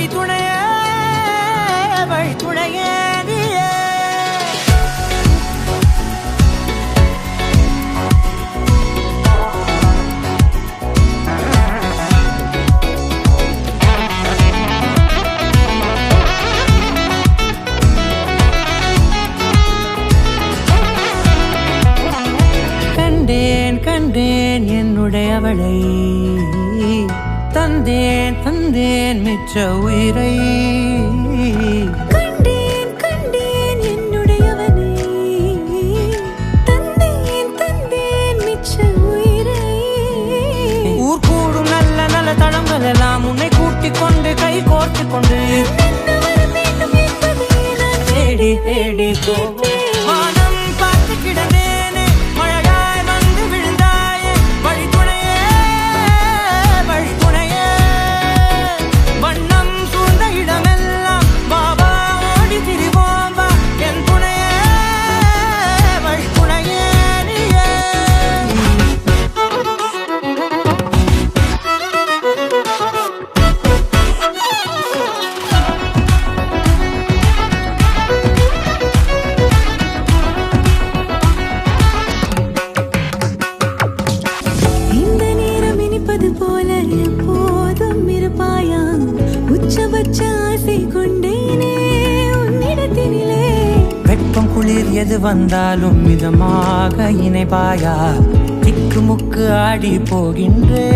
வழித்துணையே வழித்துணையே கண்டேன் என்னுடையவளை தந்தேன் தந்தேன் மிச்ச உயிரை கண்டேன் என்னுடையவனை தந்தேன் தந்தேன் மிச்ச உயிரை ஊர் கூடும் நல்ல நல்ல தளங்கள் எல்லாம் உன்னை கூட்டிக் கொண்டு கை கோர்த்து கொண்டு தேடி தேடி வானம் பார்த்து கிடந்தேனே மழையாய் வந்து விழுந்தாயே வழித்துணையே வழித்துணையே வண்ணம் சூழ்ந்த இடமெல்லாம் பாபா ஓடி திரிவோம் வா என் துணையே வழித்துணையே நீயே இந்த நேரம் இனிப்பது போல எப்போதும் இருப்பாயா உச்சபட்ச ஆசை கொண்டேனே உன்னிடத்தினிலே வெப்பம் குளிர் எது வந்தாலும் மிதமாக இணைப்பாயா திக்கு முக்கு ஆடி போகின்றே